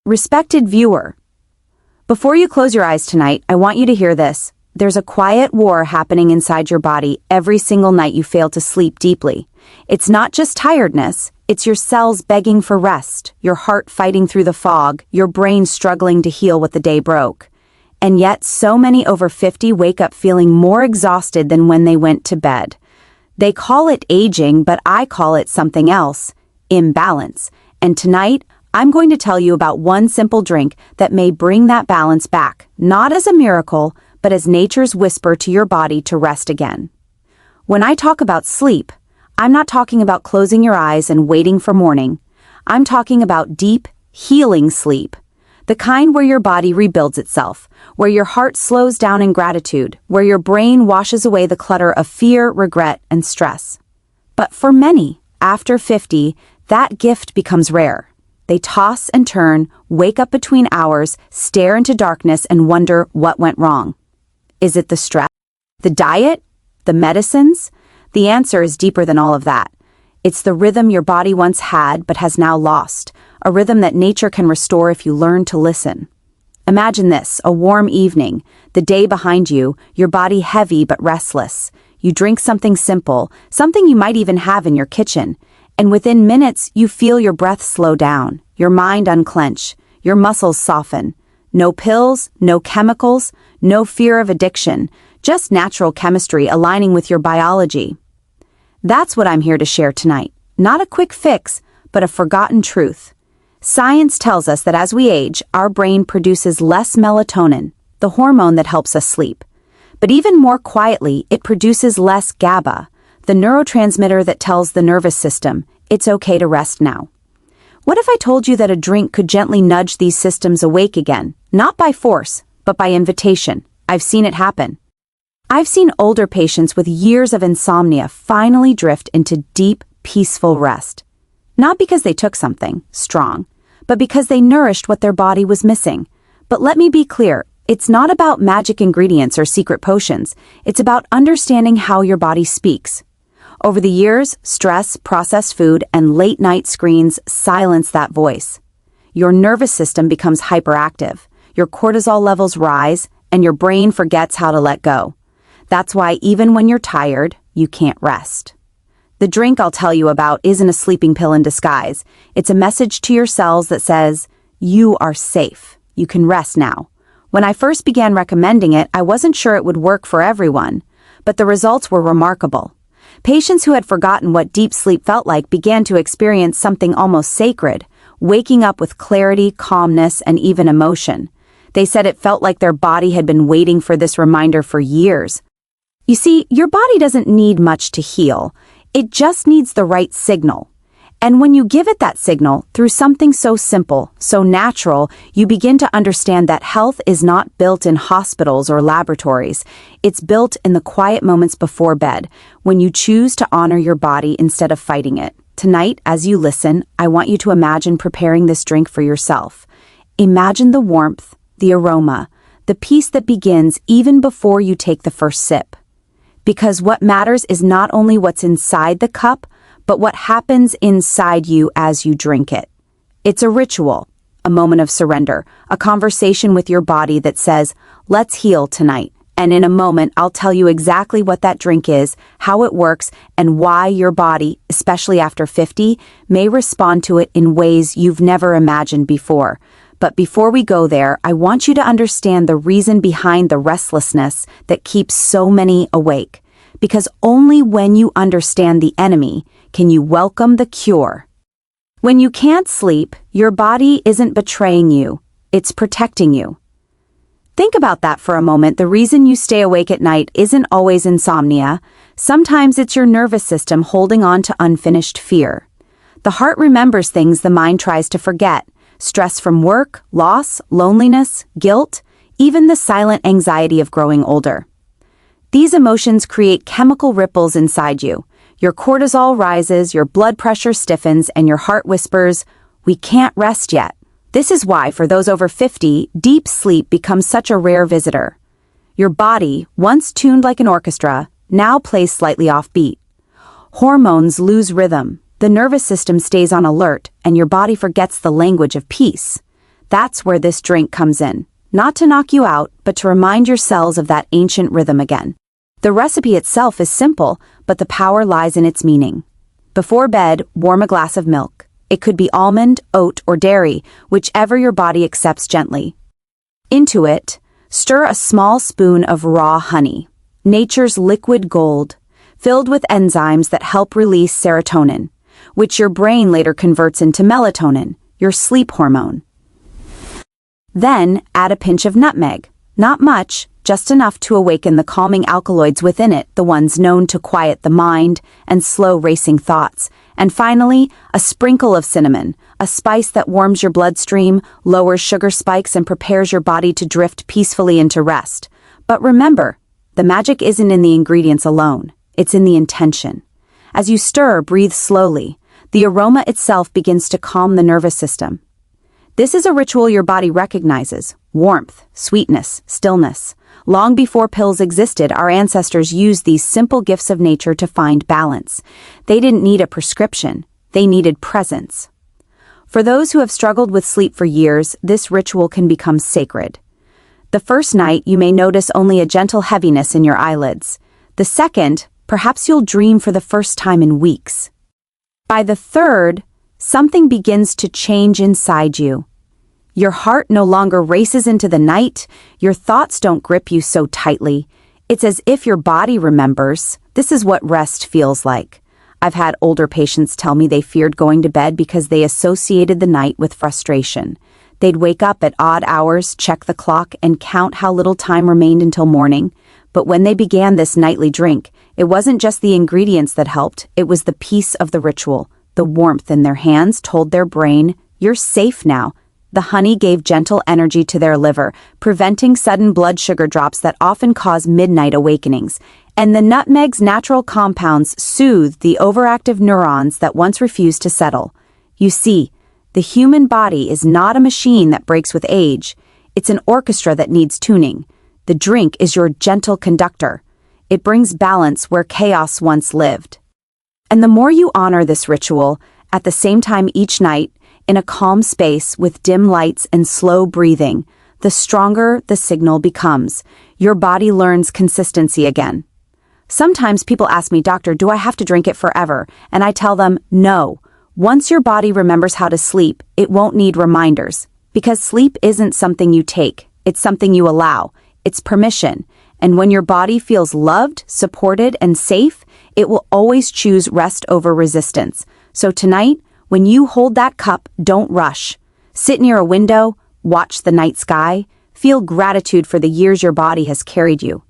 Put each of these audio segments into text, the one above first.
Respected viewer, before you close your eyes tonight, I want you to hear this. There's a quiet war happening inside your body every single night you fail to sleep deeply. It's not just tiredness, it's your cells begging for rest, your heart fighting through the fog, your brain struggling to heal what the day broke. And yet, so many over 50 wake up feeling more exhausted than when they went to bed. They call it aging, but I call it something else: imbalance. And tonight, I'm going to tell you about one simple drink that may bring that balance back, not as a miracle, but as nature's whisper to your body to rest again. When I talk about sleep, I'm not talking about closing your eyes and waiting for morning. I'm talking about deep, healing sleep. The kind where your body rebuilds itself, where your heart slows down in gratitude, where your brain washes away the clutter of fear, regret, and stress. But for many, after 50, that gift becomes rare. They toss and turn, wake up between hours, stare into darkness, and wonder what went wrong. Is it the stress? The diet? The medicines? The answer is deeper than all of that. It's the rhythm your body once had but has now lost, a rhythm that nature can restore if you learn to listen. Imagine this: a warm evening, the day behind you, your body heavy but restless. You drink something simple, something you might even have in your kitchen, and within minutes you feel your breath slow down, your mind unclench, your muscles soften. No pills, no chemicals, no fear of addiction, just natural chemistry aligning with your biology. That's what I'm here to share tonight. Not a quick fix, but a forgotten truth. Science tells us that as we age, our brain produces less melatonin, the hormone that helps us sleep. But even more quietly, it produces less GABA, the neurotransmitter that tells the nervous system, it's okay to rest now. What if I told you that a drink could gently nudge these systems awake again, not by force, but by invitation? I've seen it happen. I've seen older patients with years of insomnia finally drift into deep, peaceful rest. Not because they took something strong, but because they nourished what their body was missing. But let me be clear, it's not about magic ingredients or secret potions. It's about understanding how your body speaks. Over the years, stress, processed food, and late-night screens silence that voice. Your nervous system becomes hyperactive, your cortisol levels rise, and your brain forgets how to let go. That's why even when you're tired, you can't rest. The drink I'll tell you about isn't a sleeping pill in disguise. It's a message to your cells that says, you are safe. You can rest now. When I first began recommending it, I wasn't sure it would work for everyone, but the results were remarkable. Patients who had forgotten what deep sleep felt like began to experience something almost sacred, waking up with clarity, calmness, and even emotion. They said it felt like their body had been waiting for this reminder for years. You see, your body doesn't need much to heal. It just needs the right signal. And when you give it that signal, through something so simple, so natural, you begin to understand that health is not built in hospitals or laboratories. It's built in the quiet moments before bed, when you choose to honor your body instead of fighting it. Tonight, as you listen, I want you to imagine preparing this drink for yourself. Imagine the warmth, the aroma, the peace that begins even before you take the first sip. Because what matters is not only what's inside the cup, but what happens inside you as you drink it. It's a ritual, a moment of surrender, a conversation with your body that says, let's heal tonight. And in a moment, I'll tell you exactly what that drink is, how it works, and why your body, especially after 50, may respond to it in ways you've never imagined before. But before we go there, I want you to understand the reason behind the restlessness that keeps so many awake. Because only when you understand the enemy can you welcome the cure. When you can't sleep, your body isn't betraying you, it's protecting you. Think about that for a moment. The reason you stay awake at night isn't always insomnia. Sometimes it's your nervous system holding on to unfinished fear. The heart remembers things the mind tries to forget. Stress from work, loss, loneliness, guilt, even the silent anxiety of growing older. These emotions create chemical ripples inside you. Your cortisol rises, your blood pressure stiffens, and your heart whispers, "We can't rest yet." This is why, for those over 50, deep sleep becomes such a rare visitor. Your body, once tuned like an orchestra, now plays slightly offbeat. Hormones lose rhythm, the nervous system stays on alert, and your body forgets the language of peace. That's where this drink comes in. Not to knock you out, but to remind your cells of that ancient rhythm again. The recipe itself is simple, but the power lies in its meaning. Before bed, warm a glass of milk. It could be almond, oat, or dairy, whichever your body accepts gently. Into it, stir a small spoon of raw honey, nature's liquid gold, filled with enzymes that help release serotonin, which your brain later converts into melatonin, your sleep hormone. Then add a pinch of nutmeg. Not much, just enough to awaken the calming alkaloids within it, the ones known to quiet the mind and slow racing thoughts. And finally, a sprinkle of cinnamon, a spice that warms your bloodstream, lowers sugar spikes, and prepares your body to drift peacefully into rest. But remember, the magic isn't in the ingredients alone. It's in the intention. As you stir, breathe slowly. The aroma itself begins to calm the nervous system. This is a ritual your body recognizes: warmth, sweetness, stillness. Long before pills existed, our ancestors used these simple gifts of nature to find balance. They didn't need a prescription. They needed presence. For those who have struggled with sleep for years, this ritual can become sacred. The first night, you may notice only a gentle heaviness in your eyelids. The second, perhaps you'll dream for the first time in weeks. By the third, something begins to change inside you. Your heart no longer races into the night, your thoughts don't grip you so tightly. It's as if your body remembers. This is what rest feels like. I've had older patients tell me they feared going to bed because they associated the night with frustration. They'd wake up at odd hours, check the clock, and count how little time remained until morning. But when they began this nightly drink, it wasn't just the ingredients that helped, it was the peace of the ritual. The warmth in their hands told their brain, "You're safe now." The honey gave gentle energy to their liver, preventing sudden blood sugar drops that often cause midnight awakenings. And the nutmeg's natural compounds soothed the overactive neurons that once refused to settle. You see, the human body is not a machine that breaks with age. It's an orchestra that needs tuning. The drink is your gentle conductor. It brings balance where chaos once lived. And the more you honor this ritual, at the same time each night, in a calm space with dim lights and slow breathing, the stronger the signal becomes. Your body learns consistency again. Sometimes people ask me, "Doctor, do I have to drink it forever?" And I tell them, no. Once your body remembers how to sleep, it won't need reminders. Because sleep isn't something you take, it's something you allow. It's permission. And when your body feels loved, supported, and safe, it will always choose rest over resistance. So tonight, when you hold that cup, don't rush. Sit near a window, watch the night sky, feel gratitude for the years your body has carried you.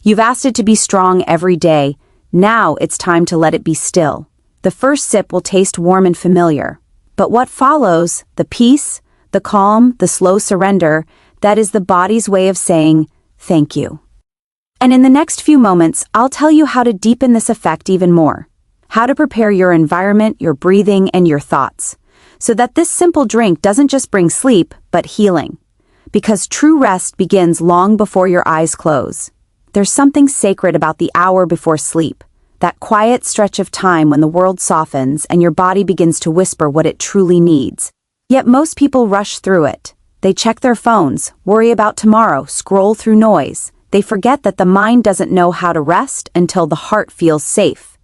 You've asked it to be strong every day. Now it's time to let it be still. The first sip will taste warm and familiar. But what follows, the peace, the calm, the slow surrender, that is the body's way of saying, thank you. And in the next few moments, I'll tell you how to deepen this effect even more. How to prepare your environment, your breathing, and your thoughts, so that this simple drink doesn't just bring sleep, but healing. Because true rest begins long before your eyes close. There's something sacred about the hour before sleep, that quiet stretch of time when the world softens and your body begins to whisper what it truly needs. Yet most people rush through it. They check their phones, worry about tomorrow, scroll through noise. They forget that the mind doesn't know how to rest until the heart feels safe.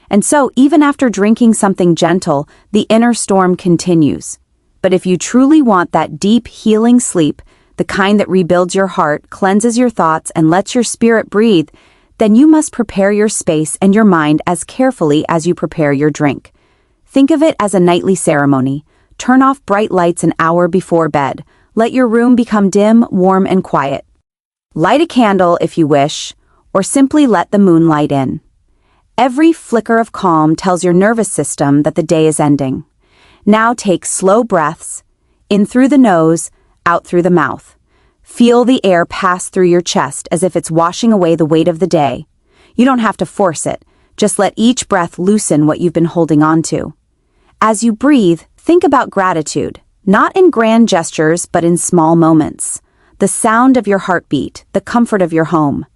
And so, even after drinking something gentle, the inner storm continues. But if you truly want that deep, healing sleep, the kind that rebuilds your heart, cleanses your thoughts, and lets your spirit breathe, then you must prepare your space and your mind as carefully as you prepare your drink. Think of it as a nightly ceremony. Turn off bright lights an hour before bed. Let your room become dim, warm, and quiet. Light a candle if you wish, or simply let the moonlight in. Every flicker of calm tells your nervous system that the day is ending. Now take slow breaths, in through the nose, out through the mouth. Feel the air pass through your chest as if it's washing away the weight of the day. You don't have to force it, just let each breath loosen what you've been holding on to. As you breathe, think about gratitude, not in grand gestures but in small moments. The sound of your heartbeat, the comfort of your home,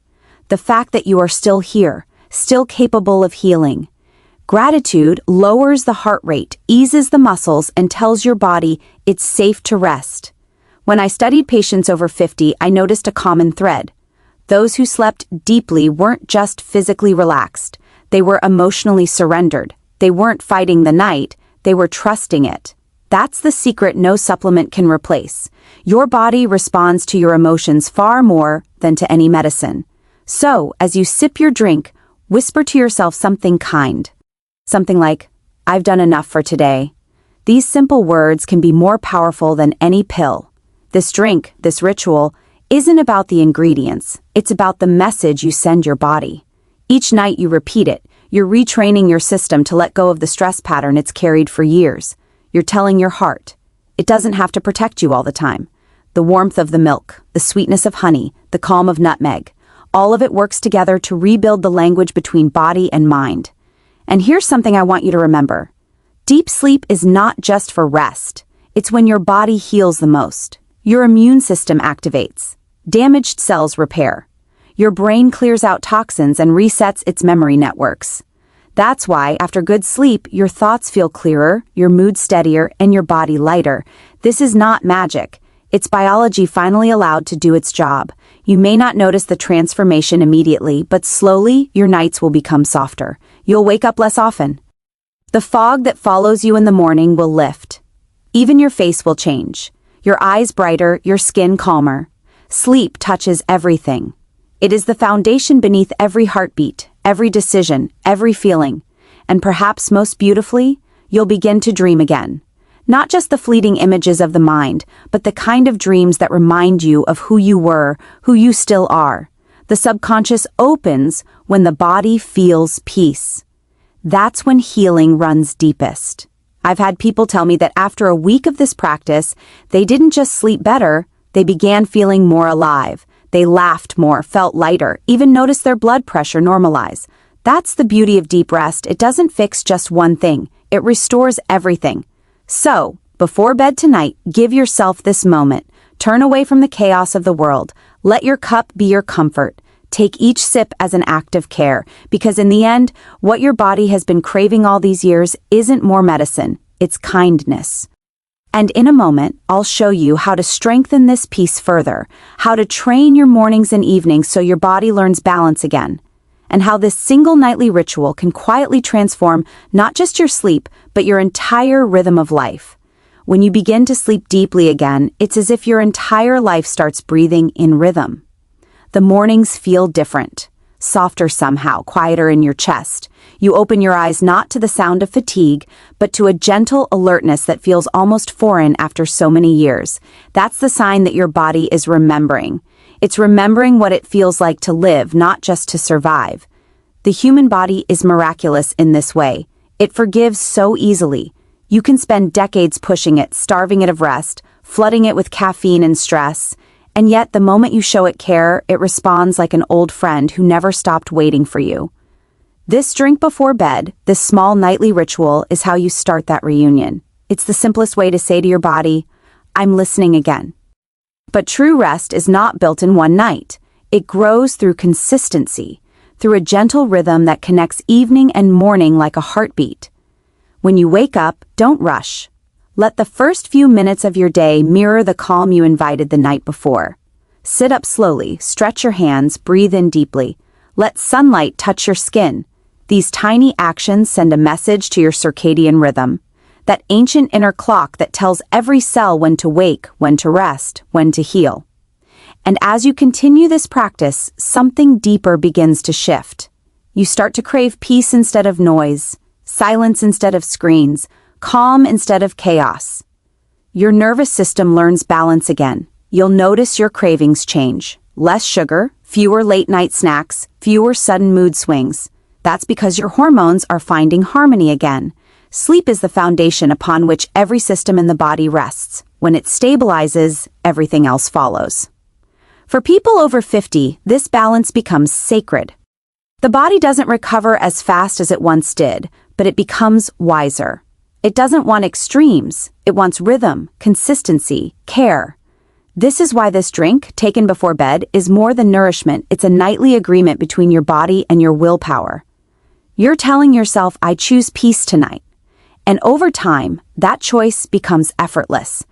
the fact that you are still here, still capable of healing. Gratitude lowers the heart rate, eases the muscles, and tells your body it's safe to rest. When I studied patients over 50, I noticed a common thread. Those who slept deeply weren't just physically relaxed. They were emotionally surrendered. They weren't fighting the night, they were trusting it. That's the secret no supplement can replace. Your body responds to your emotions far more than to any medicine. So, as you sip your drink, whisper to yourself something kind. Something like, "I've done enough for today." These simple words can be more powerful than any pill. This drink, this ritual, isn't about the ingredients. It's about the message you send your body. Each night you repeat it, you're retraining your system to let go of the stress pattern it's carried for years. You're telling your heart, it doesn't have to protect you all the time. The warmth of the milk, the sweetness of honey, the calm of nutmeg, all of it works together to rebuild the language between body and mind. And here's something I want you to remember. Deep sleep is not just for rest. It's when your body heals the most. Your immune system activates. Damaged cells repair. Your brain clears out toxins and resets its memory networks. That's why, after good sleep, your thoughts feel clearer, your mood steadier, and your body lighter. This is not magic. It's biology finally allowed to do its job. You may not notice the transformation immediately, but slowly, your nights will become softer. You'll wake up less often. The fog that follows you in the morning will lift. Even your face will change. Your eyes brighter, your skin calmer. Sleep touches everything. It is the foundation beneath every heartbeat, every decision, every feeling. And perhaps most beautifully, you'll begin to dream again. Not just the fleeting images of the mind, but the kind of dreams that remind you of who you were, who you still are. The subconscious opens when the body feels peace. That's when healing runs deepest. I've had people tell me that after a week of this practice, they didn't just sleep better, they began feeling more alive. They laughed more, felt lighter, even noticed their blood pressure normalize. That's the beauty of deep rest. It doesn't fix just one thing. It restores everything. So, before bed tonight, give yourself this moment. Turn away from the chaos of the world. Let your cup be your comfort. Take each sip as an act of care, because in the end, what your body has been craving all these years isn't more medicine, it's kindness. And in a moment, I'll show you how to strengthen this piece further, how to train your mornings and evenings so your body learns balance again, and how this single nightly ritual can quietly transform not just your sleep, but your entire rhythm of life. When you begin to sleep deeply again, it's as if your entire life starts breathing in rhythm. The mornings feel different, softer somehow, quieter in your chest. You open your eyes not to the sound of fatigue, but to a gentle alertness that feels almost foreign after so many years. That's the sign that your body is remembering. It's remembering what it feels like to live, not just to survive. The human body is miraculous in this way. It forgives so easily. You can spend decades pushing it, starving it of rest, flooding it with caffeine and stress, and yet the moment you show it care, it responds like an old friend who never stopped waiting for you. This drink before bed, this small nightly ritual, is how you start that reunion. It's the simplest way to say to your body, "I'm listening again." But true rest is not built in one night. It grows through consistency, through a gentle rhythm that connects evening and morning like a heartbeat. When you wake up, don't rush. Let the first few minutes of your day mirror the calm you invited the night before. Sit up slowly, stretch your hands, breathe in deeply. Let sunlight touch your skin. These tiny actions send a message to your circadian rhythm, that ancient inner clock that tells every cell when to wake, when to rest, when to heal. And as you continue this practice, something deeper begins to shift. You start to crave peace instead of noise, silence instead of screens, calm instead of chaos. Your nervous system learns balance again. You'll notice your cravings change. Less sugar, fewer late-night snacks, fewer sudden mood swings. That's because your hormones are finding harmony again. Sleep is the foundation upon which every system in the body rests. When it stabilizes, everything else follows. For people over 50, this balance becomes sacred. The body doesn't recover as fast as it once did, but it becomes wiser. It doesn't want extremes. It wants rhythm, consistency, care. This is why this drink, taken before bed, is more than nourishment. It's a nightly agreement between your body and your willpower. You're telling yourself, "I choose peace tonight." And over time, that choice becomes effortless.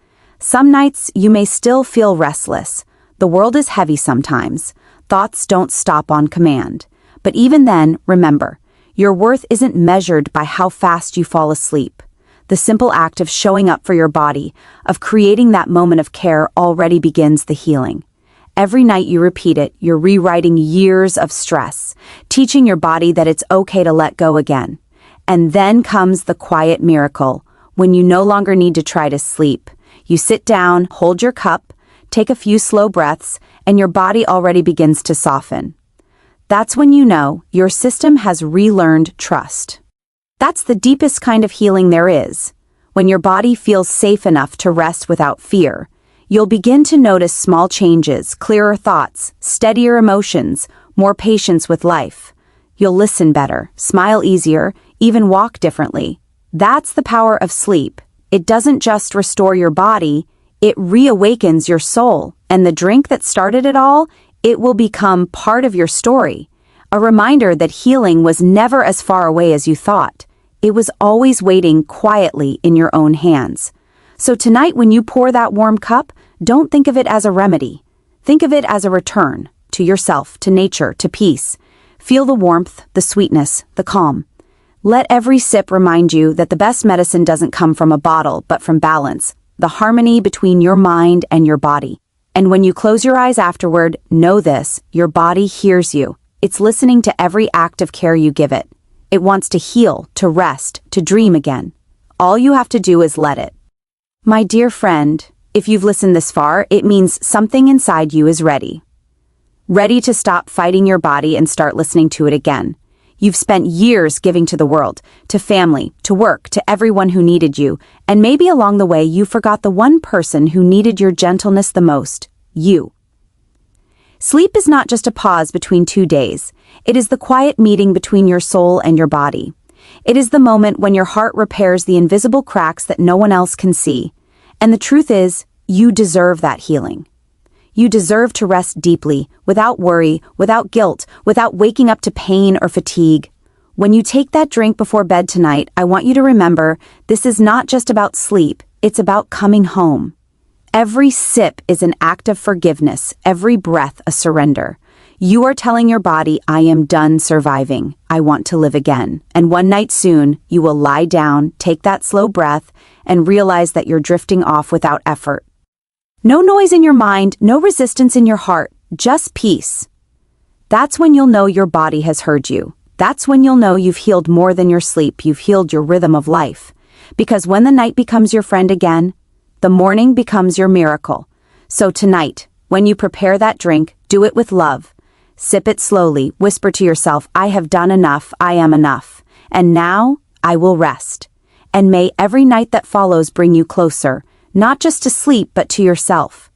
Some nights you may still feel restless. The world is heavy sometimes. Thoughts don't stop on command. But even then, remember, your worth isn't measured by how fast you fall asleep. The simple act of showing up for your body, of creating that moment of care already begins the healing. Every night you repeat it, you're rewriting years of stress, teaching your body that it's okay to let go again. And then comes the quiet miracle, when you no longer need to try to sleep. You sit down, hold your cup, take a few slow breaths, and your body already begins to soften. That's when you know your system has relearned trust. That's the deepest kind of healing there is. When your body feels safe enough to rest without fear, you'll begin to notice small changes, clearer thoughts, steadier emotions, more patience with life. You'll listen better, smile easier, even walk differently. That's the power of sleep. It doesn't just restore your body, it reawakens your soul. And the drink that started it all, it will become part of your story. A reminder that healing was never as far away as you thought. It was always waiting quietly in your own hands. So tonight when you pour that warm cup, don't think of it as a remedy. Think of it as a return to yourself, to nature, to peace. Feel the warmth, the sweetness, the calm. Let every sip remind you that the best medicine doesn't come from a bottle, but from balance, the harmony between your mind and your body. And when you close your eyes afterward, know this, your body hears you. It's listening to every act of care you give it. It wants to heal, to rest, to dream again. All you have to do is let it. My dear friend, if you've listened this far, it means something inside you is ready. Ready to stop fighting your body and start listening to it again. You've spent years giving to the world, to family, to work, to everyone who needed you, and maybe along the way you forgot the one person who needed your gentleness the most, you. Sleep is not just a pause between 2 days. It is the quiet meeting between your soul and your body. It is the moment when your heart repairs the invisible cracks that no one else can see. And the truth is, you deserve that healing. You deserve to rest deeply, without worry, without guilt, without waking up to pain or fatigue. When you take that drink before bed tonight, I want you to remember, this is not just about sleep, it's about coming home. Every sip is an act of forgiveness, every breath a surrender. You are telling your body, I am done surviving. I want to live again. And one night soon, you will lie down, take that slow breath, and realize that you're drifting off without effort. No noise in your mind, no resistance in your heart, just peace. That's when you'll know your body has heard you. That's when you'll know you've healed more than your sleep, you've healed your rhythm of life. Because when the night becomes your friend again, the morning becomes your miracle. So tonight, when you prepare that drink, do it with love. Sip it slowly, whisper to yourself, I have done enough, I am enough. And now, I will rest. And may every night that follows bring you closer, not just to sleep but to yourself.